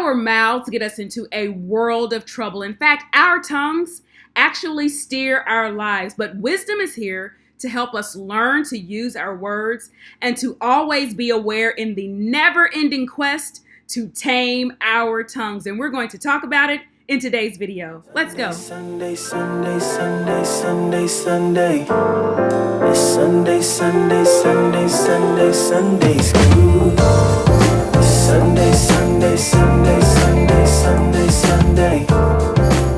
Our mouths get us into a world of trouble. In fact, our tongues actually steer our lives, but wisdom is here to help us learn to use our words and to always be aware in the never-ending quest to tame our tongues. And we're going to talk about it in today's video. Let's go. Sunday, Sunday, Sunday, Sunday, Sunday. It's Sunday, Sunday, Sunday, Sunday, Sunday school. Sunday, Sunday, Sunday, Sunday, Sunday, Sunday.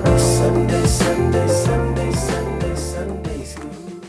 It's Sunday, Sunday, Sunday, Sunday, Sunday school.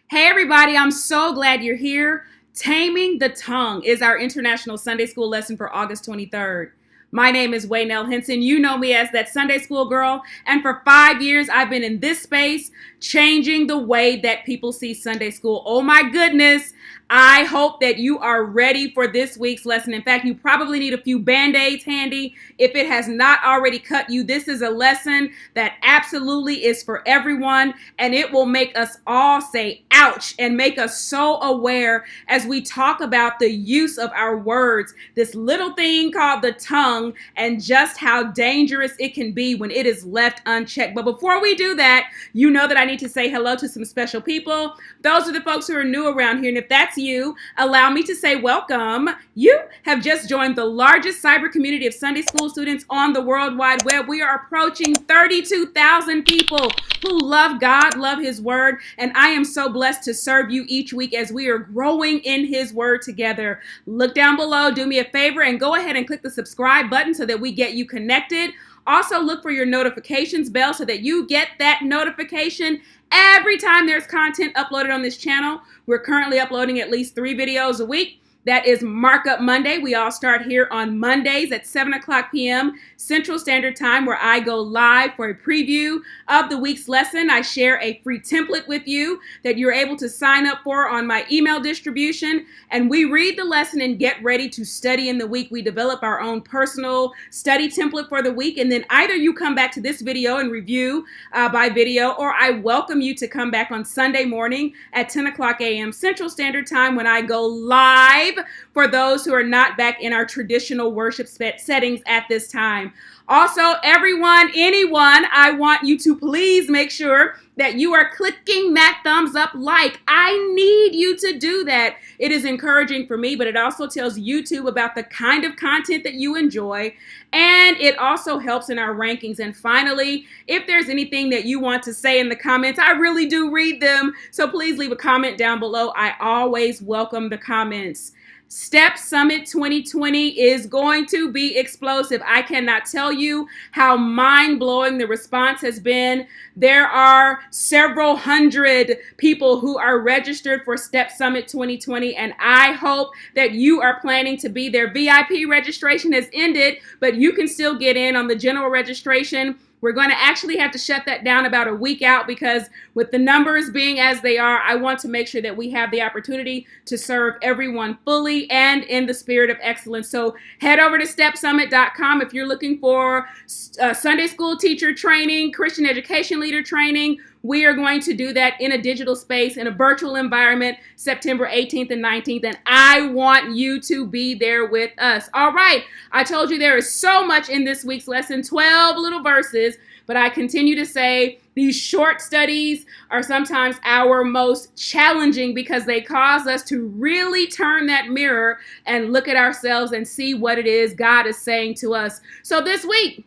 Hey everybody, I'm so glad you're here. Taming the Tongue is our International Sunday School lesson for August 23rd. My name is Waynell Henson. You know me as that Sunday school girl. And for 5 years, I've been in this space, changing the way that people see Sunday school. Oh my goodness. I hope that you are ready for this week's lesson. In fact, you probably need a few Band-Aids handy. If it has not already cut you, this is a lesson that absolutely is for everyone, and it will make us all say ouch and make us so aware as we talk about the use of our words, this little thing called the tongue, and just how dangerous it can be when it is left unchecked. But before we do that, you know that I need to say hello to some special people. Those are the folks who are new around here, and if that's you, allow me to say welcome. You have just joined the largest cyber community of Sunday school students on the World Wide Web. We are approaching 32,000 people who love God, love His Word, and I am so blessed to serve you each week as we are growing in His Word together. Look down below, do me a favor, and go ahead and click the subscribe button so that we get you connected. Also, look for your notifications bell so that you get that notification every time there's content uploaded on this channel. We're currently uploading at least 3 videos a week. That is Markup Monday. We all start here on Mondays at 7 o'clock p.m. Central Standard Time, where I go live for a preview of the week's lesson. I share a free template with you that you're able to sign up for on my email distribution, and we read the lesson and get ready to study in the week. We develop our own personal study template for the week, and then either you come back to this video and review by video, or I welcome you to come back on Sunday morning at 10 o'clock a.m. Central Standard Time when I go live for those who are not back in our traditional worship settings at this time. Also, everyone, anyone, I want you to please make sure that you are clicking that thumbs up like. I need you to do that. It is encouraging for me, but it also tells YouTube about the kind of content that you enjoy, and it also helps in our rankings. And finally, if there's anything that you want to say in the comments, I really do read them, so please leave a comment down below. I always welcome the comments. Step Summit 2020 is going to be explosive. I cannot tell you how mind-blowing the response has been. There are several hundred people who are registered for Step Summit 2020, and I hope that you are planning to be there. VIP registration has ended, but you can still get in on the general registration. We're going to actually have to shut that down about a week out because with the numbers being as they are, I want to make sure that we have the opportunity to serve everyone fully and in the spirit of excellence. So head over to stepsummit.com if you're looking for Sunday school teacher training, Christian education leader training. We are going to do that in a digital space, in a virtual environment, September 18th and 19th, and I want you to be there with us. All right, I told you there is so much in this week's lesson, 12 little verses, but I continue to say these short studies are sometimes our most challenging because they cause us to really turn that mirror and look at ourselves and see what it is God is saying to us. So this week,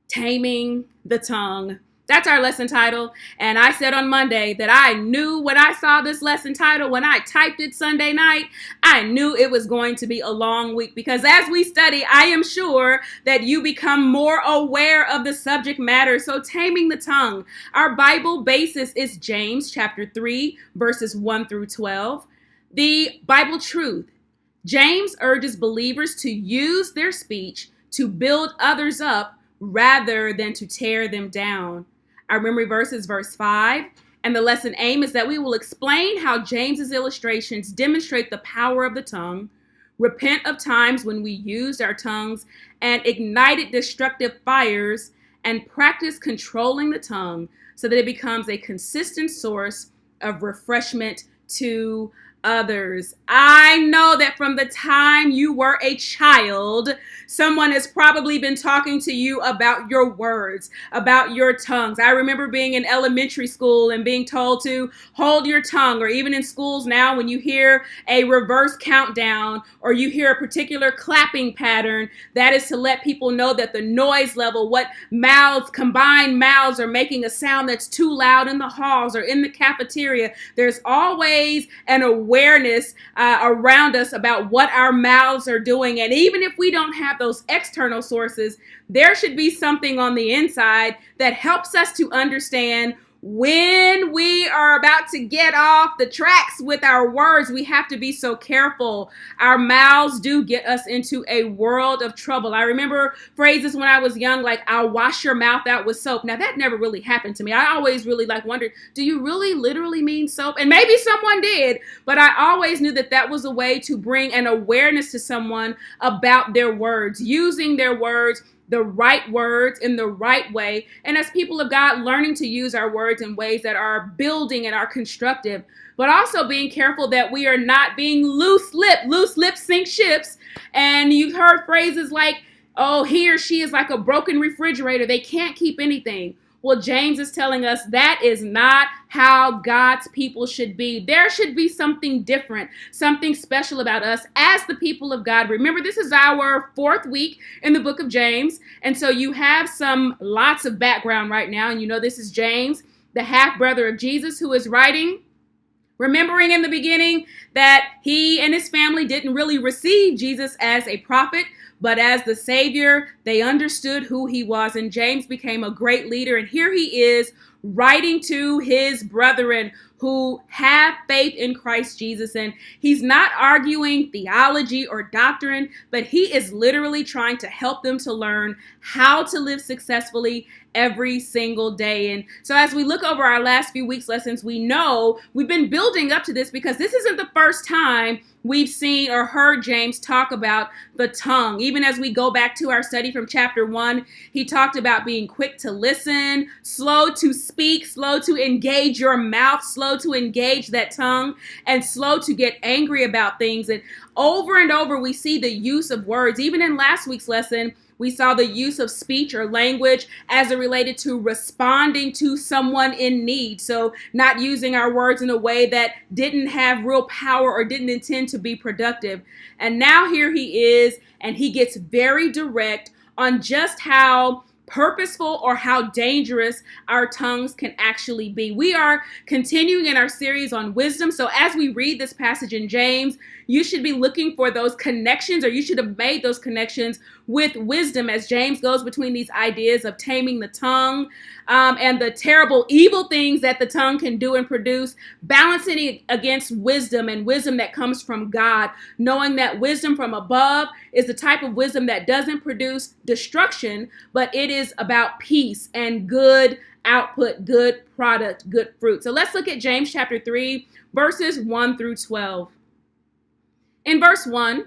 Taming the Tongue. That's our lesson title, and I said on Monday that I knew when I saw this lesson title, when I typed it Sunday night, I knew it was going to be a long week because as we study, I am sure that you become more aware of the subject matter. So Taming the Tongue, our Bible basis is James chapter 3, verses 1 through 12. The Bible truth, James urges believers to use their speech to build others up rather than to tear them down. Our memory verse is verse 5, and the lesson aim is that we will explain how James's illustrations demonstrate the power of the tongue, repent of times when we used our tongues and ignited destructive fires, and practice controlling the tongue so that it becomes a consistent source of refreshment to others. I know that from the time you were a child, someone has probably been talking to you about your words, about your tongues. I remember being in elementary school and being told to hold your tongue, or even in schools now when you hear a reverse countdown or you hear a particular clapping pattern, that is to let people know that the noise level, what mouths, combined mouths are making a sound that's too loud in the halls or in the cafeteria. There's always an awareness around us about what our mouths are doing. And even if we don't have those external sources, there should be something on the inside that helps us to understand when we are about to get off the tracks with our words. We have to be so careful. Our mouths do get us into a world of trouble. I remember phrases when I was young, like, I'll wash your mouth out with soap. Now, that never really happened to me. I always really wondered, do you really literally mean soap? And maybe someone did, but I always knew that that was a way to bring an awareness to someone about their words, using their words, the right words in the right way. And as people of God, learning to use our words in ways that are building and are constructive, but also being careful that we are not being loose-lipped. Loose lips sink ships. And you've heard phrases like, oh, he or she is like a broken refrigerator. They can't keep anything. Well, James is telling us that is not how God's people should be. There should be something different, something special about us as the people of God. Remember, this is our 4th week in the book of James. And so you have lots of background right now. And you know, this is James, the half-brother of Jesus, who is writing, remembering in the beginning that he and his family didn't really receive Jesus as a prophet, but as the Savior. They understood who he was, and James became a great leader. And here he is writing to his brethren who have faith in Christ Jesus. And he's not arguing theology or doctrine, but he is literally trying to help them to learn how to live successfully every single day. And so as we look over our last few weeks' lessons, we know we've been building up to this because this isn't the first time we've seen or heard James talk about the tongue. Even as we go back to our study from chapter 1, he talked about being quick to listen, slow to speak, slow to engage your mouth, slow to engage that tongue, and slow to get angry about things. And over we see the use of words. Even in last week's lesson, we saw the use of speech or language as it related to responding to someone in need. So not using our words in a way that didn't have real power or didn't intend to be productive. And now here he is, and he gets very direct on just how purposeful or how dangerous our tongues can actually be. We are continuing in our series on wisdom. So as we read this passage in James, you should be looking for those connections, or you should have made those connections with wisdom as James goes between these ideas of taming the tongue and the terrible evil things that the tongue can do and produce, balancing it against wisdom and wisdom that comes from God, knowing that wisdom from above is the type of wisdom that doesn't produce destruction, but it is about peace and good output, good product, good fruit. So let's look at James chapter 3, verses 1 through 12. In verse 1,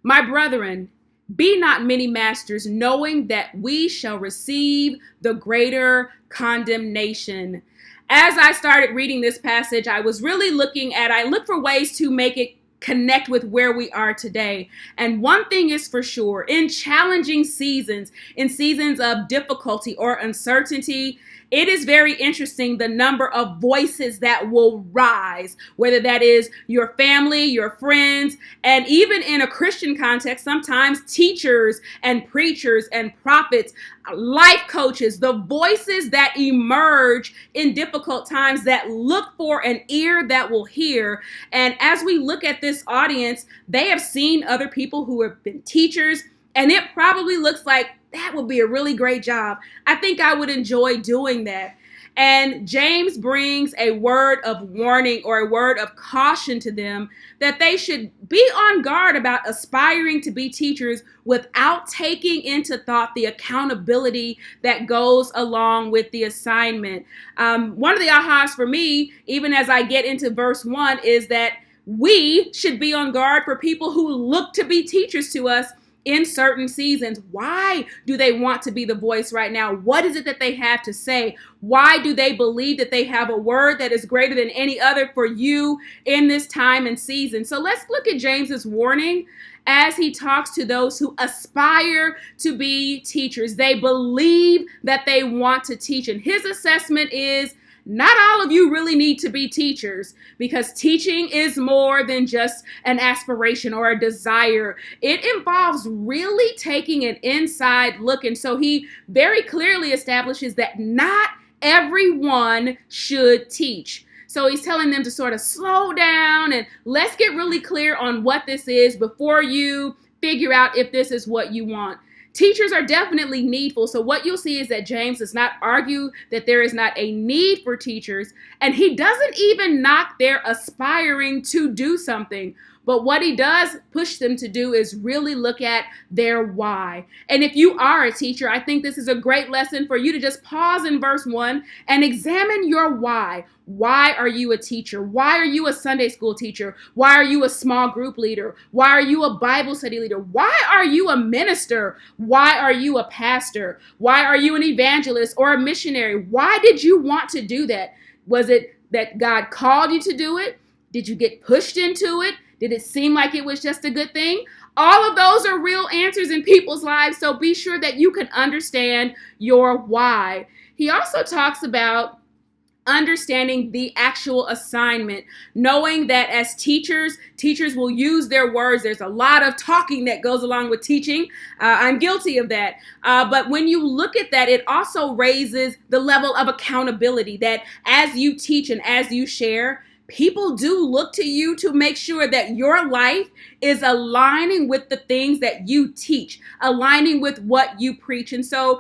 my brethren, be not many masters, knowing that we shall receive the greater condemnation. As I started reading this passage, I was really I looked for ways to make it connect with where we are today. And one thing is for sure, in challenging seasons, in seasons of difficulty or uncertainty, it is very interesting the number of voices that will rise, whether that is your family, your friends, and even in a Christian context, sometimes teachers and preachers and prophets, life coaches, the voices that emerge in difficult times that look for an ear that will hear. And as we look at this audience, they have seen other people who have been teachers, and it probably looks like that would be a really great job. I think I would enjoy doing that. And James brings a word of warning or a word of caution to them that they should be on guard about aspiring to be teachers without taking into thought the accountability that goes along with the assignment. One of the ahas for me, even as I get into verse 1, is that we should be on guard for people who look to be teachers to us in certain seasons. Why do they want to be the voice right now? What is it that they have to say? Why do they believe that they have a word that is greater than any other for you in this time and season? So let's look at James's warning as he talks to those who aspire to be teachers. They believe that they want to teach. And his assessment is, not all of you really need to be teachers, because teaching is more than just an aspiration or a desire. It involves really taking an inside look. And so he very clearly establishes that not everyone should teach. So he's telling them to sort of slow down and let's get really clear on what this is before you figure out if this is what you want. Teachers are definitely needful. So what you'll see is that James does not argue that there is not a need for teachers, and he doesn't even knock their aspiring to do something. But what he does push them to do is really look at their why. And if you are a teacher, I think this is a great lesson for you to just pause in verse 1 and examine your why. Why are you a teacher? Why are you a Sunday school teacher? Why are you a small group leader? Why are you a Bible study leader? Why are you a minister? Why are you a pastor? Why are you an evangelist or a missionary? Why did you want to do that? Was it that God called you to do it? Did you get pushed into it? Did it seem like it was just a good thing? All of those are real answers in people's lives, so be sure that you can understand your why. He also talks about understanding the actual assignment, knowing that as teachers will use their words. There's a lot of talking that goes along with teaching. I'm guilty of that. But when you look at that, it also raises the level of accountability that as you teach and as you share, people do look to you to make sure that your life is aligning with the things that you teach, aligning with what you preach. And so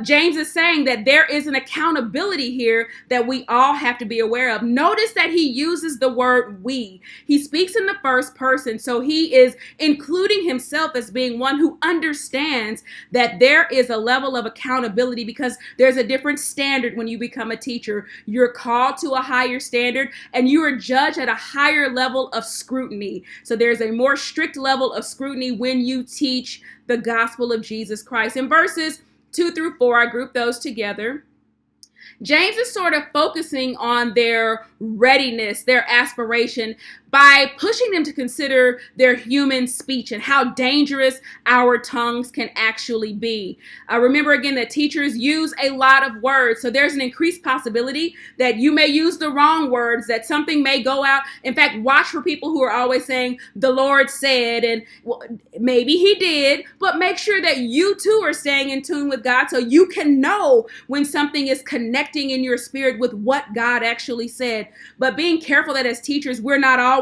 James is saying that there is an accountability here that we all have to be aware of. Notice that he uses the word we. He speaks in the first person, so he is including himself as being one who understands that there is a level of accountability because there's a different standard when you become a teacher. You're called to a higher standard and you are judged at a higher level of scrutiny. So there's a more strict level of scrutiny when you teach the gospel of Jesus Christ. In verses 2 through 4, I group those together. James is sort of focusing on their readiness, their aspiration, by pushing them to consider their human speech and how dangerous our tongues can actually be. Remember again that teachers use a lot of words, so there's an increased possibility that you may use the wrong words, that something may go out. In fact, watch for people who are always saying, the Lord said, and well, maybe he did, but make sure that you too are staying in tune with God so you can know when something is connecting in your spirit with what God actually said. But being careful that as teachers, we're not always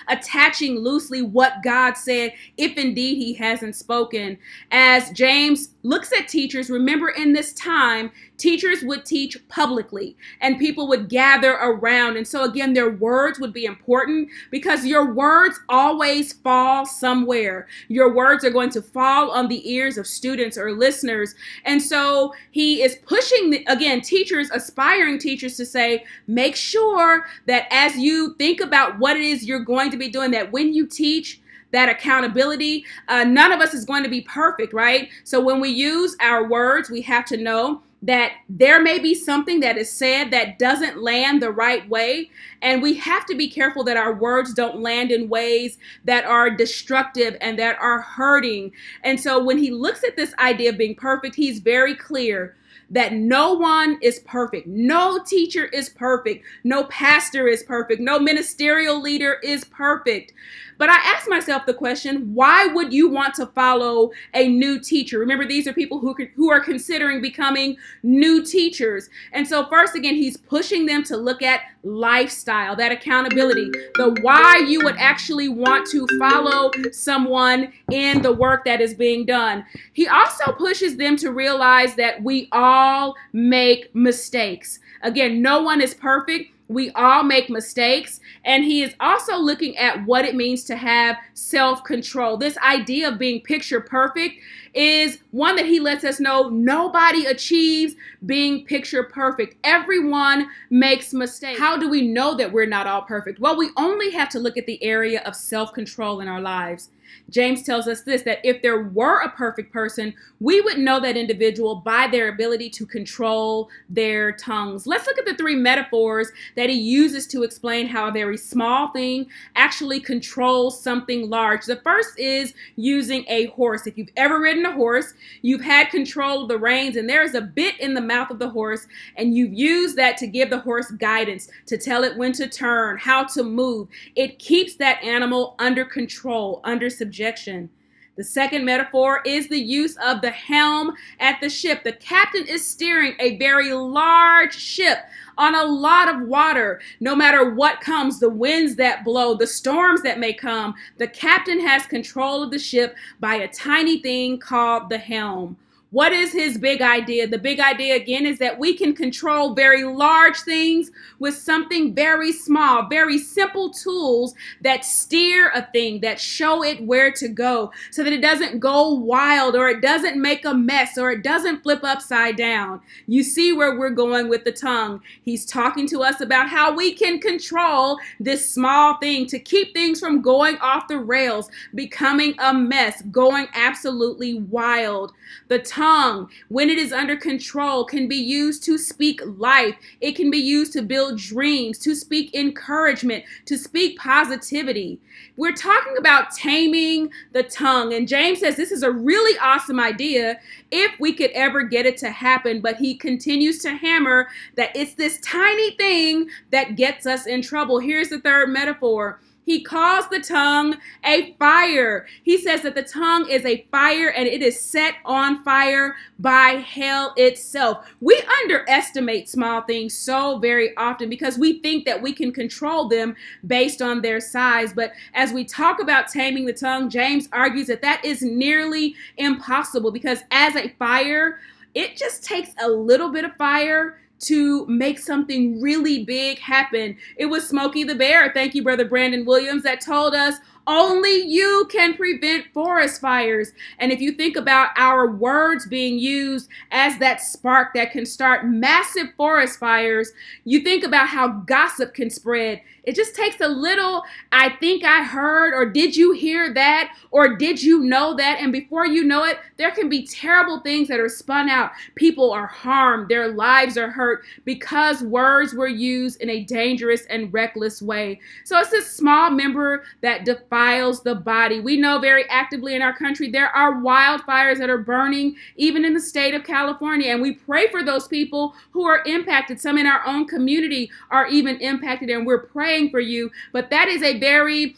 attaching loosely what God said, if indeed he hasn't spoken. As James looks at teachers, remember in this time, teachers would teach publicly and people would gather around. And so again, their words would be important because your words always fall somewhere. Your words are going to fall on the ears of students or listeners. And so he is pushing, again, teachers, aspiring teachers to say, make sure that as you think about what it is you're going to be doing, that when you teach, that accountability, none of us is going to be perfect, right? So when we use our words, we have to know that there may be something that is said that doesn't land the right way. And we have to be careful that our words don't land in ways that are destructive and that are hurting. And so when he looks at this idea of being perfect, he's very clear that no one is perfect. No teacher is perfect. No pastor is perfect. No ministerial leader is perfect. But I asked myself the question, why would you want to follow a new teacher? Remember, these are people who are considering becoming new teachers. And so first, again, he's pushing them to look at lifestyle, that accountability, the why you would actually want to follow someone in the work that is being done. He also pushes them to realize that we all make mistakes. Again, no one is perfect. We all make mistakes. And he is also looking at what it means to have self-control. This idea of being picture perfect is one that he lets us know nobody achieves being picture perfect. Everyone makes mistakes. How do we know that we're not all perfect? Well, we only have to look at the area of self-control in our lives. James tells us this, that if there were a perfect person, we would know that individual by their ability to control their tongues. Let's look at the three metaphors that he uses to explain how a very small thing actually controls something large. The first is using a horse. If you've ever ridden a horse, you've had control of the reins, and there is a bit in the mouth of the horse, and you've used that to give the horse guidance, to tell it when to turn, how to move. It keeps that animal under control, under subjection. The second metaphor is the use of the helm at the ship. The captain is steering a very large ship on a lot of water. No matter what comes, the winds that blow, the storms that may come, the captain has control of the ship by a tiny thing called the helm. What is his big idea? The big idea, again, is that we can control very large things with something very small, very simple tools that steer a thing, that show it where to go so that it doesn't go wild, or it doesn't make a mess, or it doesn't flip upside down. You see where we're going with the tongue. He's talking to us about how we can control this small thing to keep things from going off the rails, becoming a mess, going absolutely wild. The tongue, when it is under control, can be used to speak life. It can be used to build dreams, to speak encouragement, to speak positivity. We're talking about taming the tongue, and James says this is a really awesome idea if we could ever get it to happen, but he continues to hammer that it's this tiny thing that gets us in trouble. Here's the third metaphor. He calls the tongue a fire. He says that the tongue is a fire, and it is set on fire by hell itself. We underestimate small things so very often because we think that we can control them based on their size. But as we talk about taming the tongue, James argues that that is nearly impossible, because as a fire, it just takes a little bit of fire to make something really big happen. It was Smokey the Bear, thank you, Brother Brandon Williams, that told us only you can prevent forest fires. And if you think about our words being used as that spark that can start massive forest fires, you think about how gossip can spread. It just takes a little, I think I heard, or did you hear that, or did you know that? And before you know it, there can be terrible things that are spun out. People are harmed, their lives are hurt because words were used in a dangerous and reckless way. So it's this small member that defiles the body. We know very actively in our country there are wildfires that are burning even in the state of California, and we pray for those people who are impacted. Some in our own community are even impacted, and we're praying for you. But that is a very,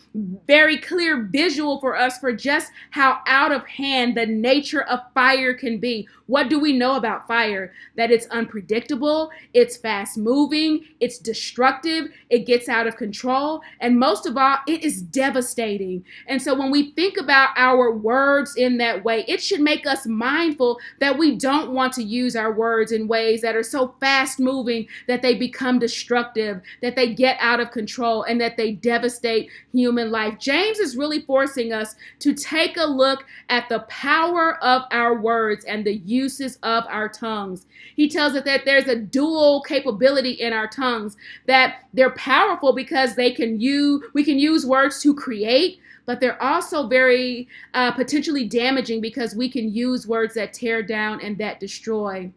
very clear visual for us for just how out of hand the nature of fire can be. What do we know about fire? That it's unpredictable, it's fast moving, it's destructive, it gets out of control, and most of all, it is devastating. And so when we think about our words in that way, it should make us mindful that we don't want to use our words in ways that are so fast moving that they become destructive, that they get out of control, and that they devastate human life. James is really forcing us to take a look at the power of our words and the uses of our tongues. He tells us that there's a dual capability in our tongues, that they're powerful because we can use words to create, but they're also very potentially damaging because we can use words that tear down and that destroy.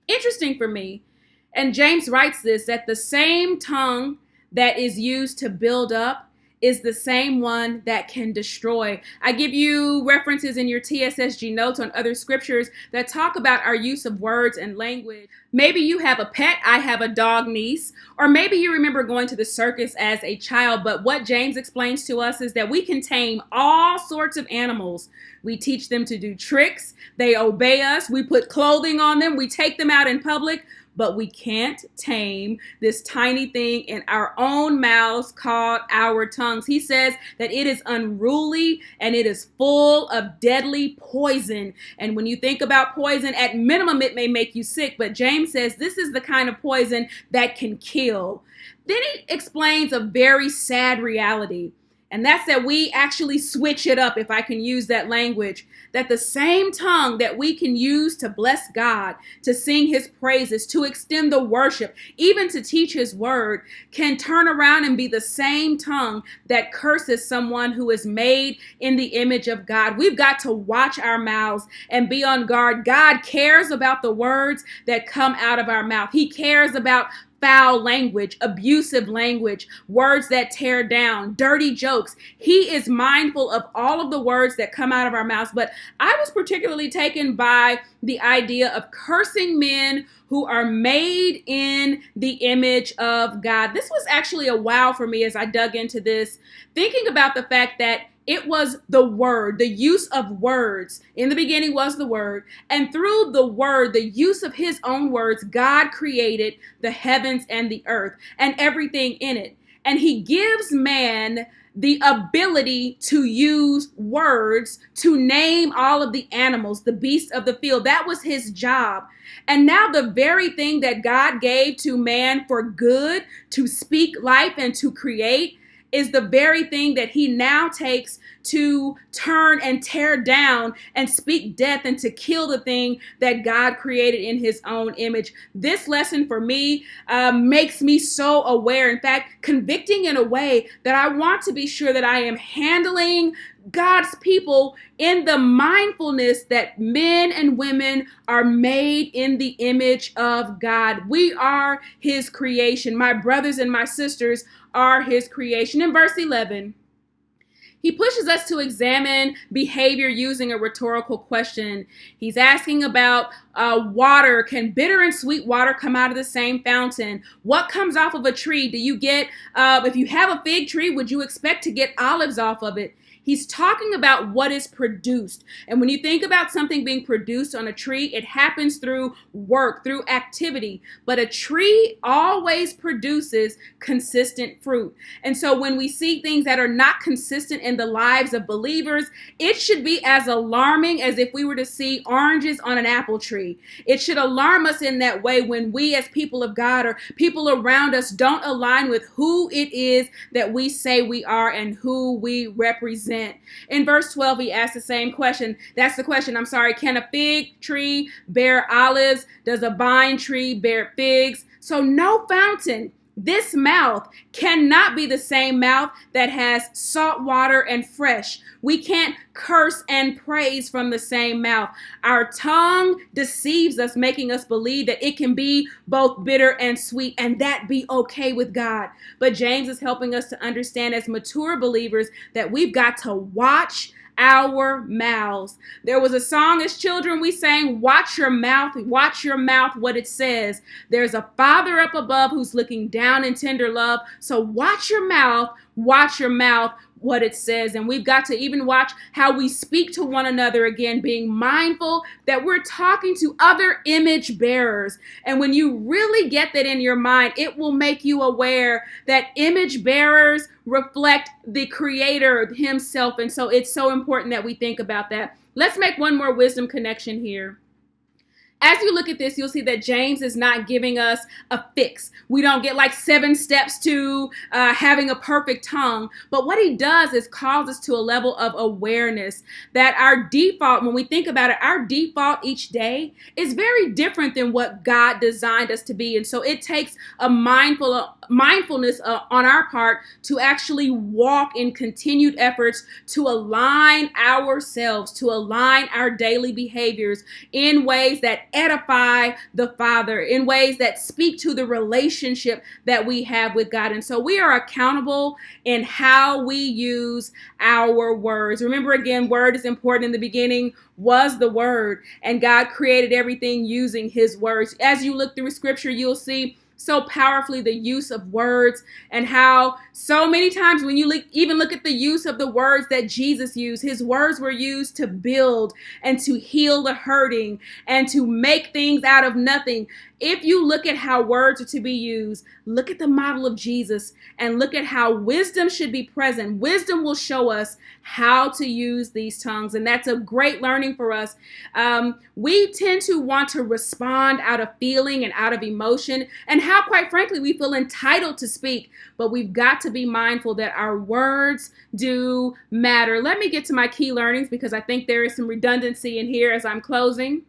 Interesting for me, and James writes this, that the same tongue that is used to build up is the same one that can destroy. I give you references in your TSSG notes on other scriptures that talk about our use of words and language. Maybe you have a pet. I have a dog niece. Or maybe you remember going to the circus as a child. But what James explains to us is that we can tame all sorts of animals. We teach them to do tricks. They obey us. We put clothing on them. We take them out in public. But we can't tame this tiny thing in our own mouths called our tongues. He says that it is unruly and it is full of deadly poison. And when you think about poison, at minimum, it may make you sick. But James says this is the kind of poison that can kill. Then he explains a very sad reality. And that's that we actually switch it up, if I can use that language, that the same tongue that we can use to bless God, to sing his praises, to extend the worship, even to teach his word, can turn around and be the same tongue that curses someone who is made in the image of God. We've got to watch our mouths and be on guard. God cares about the words that come out of our mouth. He cares about foul language, abusive language, words that tear down, dirty jokes. He is mindful of all of the words that come out of our mouths. But I was particularly taken by the idea of cursing men who are made in the image of God. This was actually a wow for me as I dug into this, thinking about the fact that it was the word, the use of words. In the beginning was the word. And through the word, the use of his own words, God created the heavens and the earth and everything in it. And he gives man the ability to use words to name all of the animals, the beasts of the field. That was his job. And now the very thing that God gave to man for good, to speak life and to create, is the very thing that he now takes to turn and tear down and speak death and to kill the thing that God created in his own image. This lesson for me makes me so aware, in fact, convicting in a way that I want to be sure that I am handling God's people in the mindfulness that men and women are made in the image of God. We are his creation. My brothers and my sisters are his creation. In verse 11, he pushes us to examine behavior using a rhetorical question. He's asking about water. Can bitter and sweet water come out of the same fountain? What comes off of a tree? Do you get, if you have a fig tree, would you expect to get olives off of it? He's talking about what is produced. And when you think about something being produced on a tree, it happens through work, through activity. But a tree always produces consistent fruit. And so when we see things that are not consistent in the lives of believers, it should be as alarming as if we were to see oranges on an apple tree. It should alarm us in that way when we as people of God or people around us don't align with who it is that we say we are and who we represent. In verse 12, he asks the same question. That's the question. Can a fig tree bear olives? Does a vine tree bear figs? So no fountain. This mouth cannot be the same mouth that has salt water and fresh. We can't curse and praise from the same mouth. Our tongue deceives us, making us believe that it can be both bitter and sweet, and that be okay with God. But James is helping us to understand as mature believers that we've got to watch our mouths. There was a song as children we sang, watch your mouth, what it says. There's a Father up above who's looking down in tender love. So watch your mouth, what it says. And we've got to even watch how we speak to one another, again, being mindful that we're talking to other image bearers. And when you really get that in your mind, it will make you aware that image bearers reflect the Creator himself. And so it's so important that we think about that. Let's make one more wisdom connection here. As you look at this, you'll see that James is not giving us a fix. We don't get like 7 steps to having a perfect tongue. But what he does is calls us to a level of awareness that our default, when we think about it, our default each day is very different than what God designed us to be. And so it takes a mindfulness on our part to actually walk in continued efforts to align ourselves, to align our daily behaviors in ways that edify the Father, in ways that speak to the relationship that we have with God. And so we are accountable in how we use our words. Remember, again, word is important. In the beginning was the word, and God created everything using his words. As you look through scripture, you'll see so powerfully the use of words, and how so many times when you even look at the use of the words that Jesus used, his words were used to build and to heal the hurting and to make things out of nothing. If you look at how words are to be used, look at the model of Jesus and look at how wisdom should be present. Wisdom will show us how to use these tongues, and that's a great learning for us. We tend to want to respond out of feeling and out of emotion, and how, quite frankly, we feel entitled to speak, but we've got to be mindful that our words do matter. Let me get to my key learnings because I think there is some redundancy in here as I'm closing.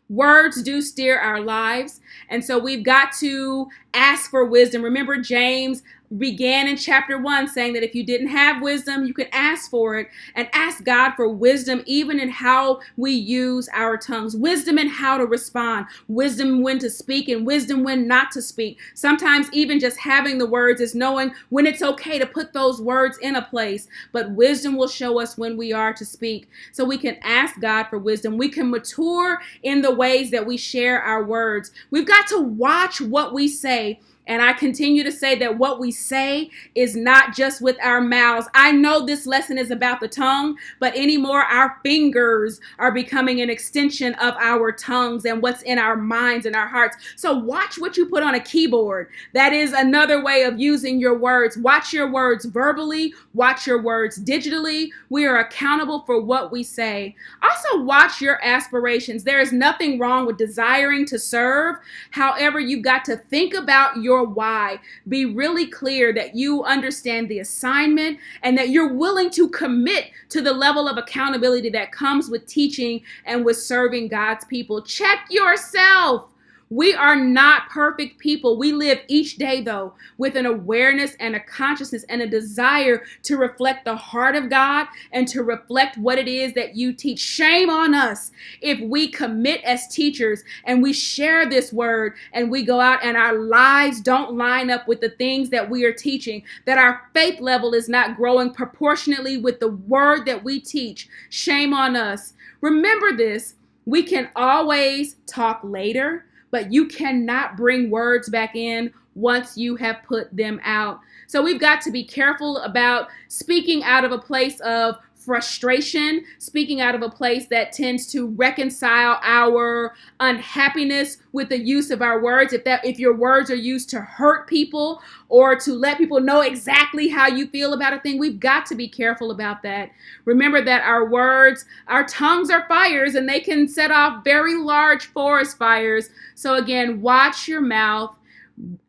Words do steer our lives, and so we've got to ask for wisdom. Remember, James began in chapter 1 saying that if you didn't have wisdom, you could ask for it, and ask God for wisdom even in how we use our tongues. Wisdom in how to respond, wisdom when to speak, and wisdom when not to speak. Sometimes even just having the words is knowing when it's okay to put those words in a place, but wisdom will show us when we are to speak. So we can ask God for wisdom. We can mature in the ways that we share our words. We've got to watch what we say. And I continue to say that what we say is not just with our mouths. I know this lesson is about the tongue, but anymore our fingers are becoming an extension of our tongues and what's in our minds and our hearts. So watch what you put on a keyboard. That is another way of using your words. Watch your words verbally. Watch your words digitally. We are accountable for what we say. Also, watch your aspirations. There is nothing wrong with desiring to serve. However, you've got to think about your why. Be really clear that you understand the assignment and that you're willing to commit to the level of accountability that comes with teaching and with serving God's people. Check yourself. We are not perfect people. We live each day, though, with an awareness and a consciousness and a desire to reflect the heart of God and to reflect what it is that you teach. Shame on us if we commit as teachers and we share this word and we go out and our lives don't line up with the things that we are teaching, that our faith level is not growing proportionately with the word that we teach. Shame on us. Remember this, we can always talk later, but you cannot bring words back in once you have put them out. So we've got to be careful about speaking out of a place of frustration, speaking out of a place that tends to reconcile our unhappiness with the use of our words. If your words are used to hurt people or to let people know exactly how you feel about a thing, we've got to be careful about that. Remember that our words, our tongues are fires, and they can set off very large forest fires. So again, watch your mouth.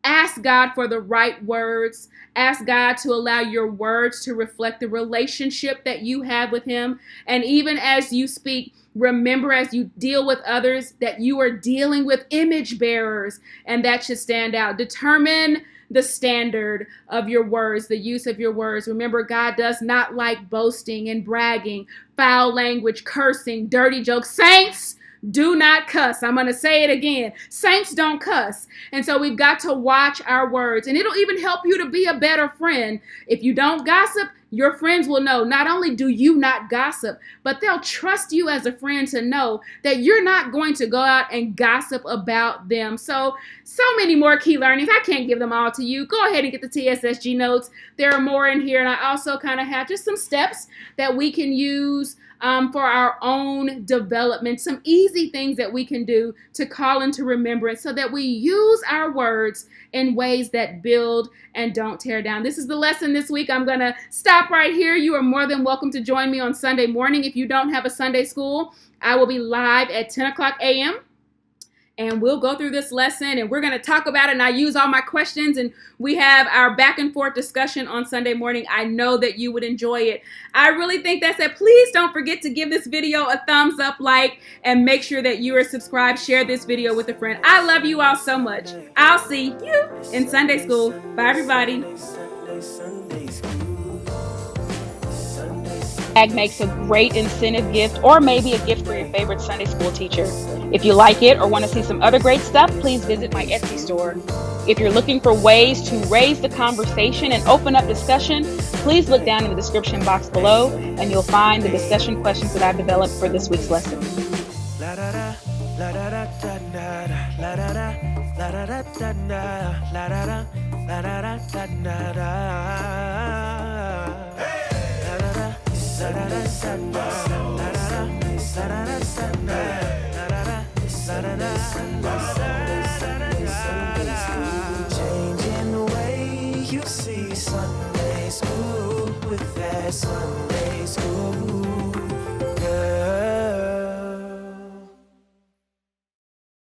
Ask God for the right words. Ask God to allow your words to reflect the relationship that you have with Him. And even as you speak, remember as you deal with others that you are dealing with image bearers, and that should stand out. Determine the standard of your words, the use of your words. Remember, God does not like boasting and bragging, foul language, cursing, dirty jokes. Saints, do not cuss. I'm going to say it again. Saints don't cuss. And so we've got to watch our words. And it'll even help you to be a better friend. If you don't gossip, your friends will know not only do you not gossip, but they'll trust you as a friend to know that you're not going to go out and gossip about them. So many more key learnings. I can't give them all to you. Go ahead and get the TSSG notes. There are more in here. And I also kind of have just some steps that we can use for our own development, some easy things that we can do to call into remembrance so that we use our words in ways that build and don't tear down. This is the lesson this week. I'm going to stop right here. You are more than welcome to join me on Sunday morning. If you don't have a Sunday school, I will be live at 10 o'clock a.m. And we'll go through this lesson and we're going to talk about it, and I use all my questions and we have our back and forth discussion on Sunday morning. I know that you would enjoy it. I really think that's it. Please don't forget to give this video a thumbs up, like, and make sure that you are subscribed. Share this video with a friend. I love you all so much. I'll see you in Sunday school. Bye, everybody. Ag makes a great incentive gift, or maybe a gift for your favorite Sunday school teacher. If you like it or want to see some other great stuff, please visit my Etsy store. If you're looking for ways to raise the conversation and open up discussion, please look down in the description box below and you'll find the discussion questions that I've developed for this week's lesson. Hey! that Sunday school.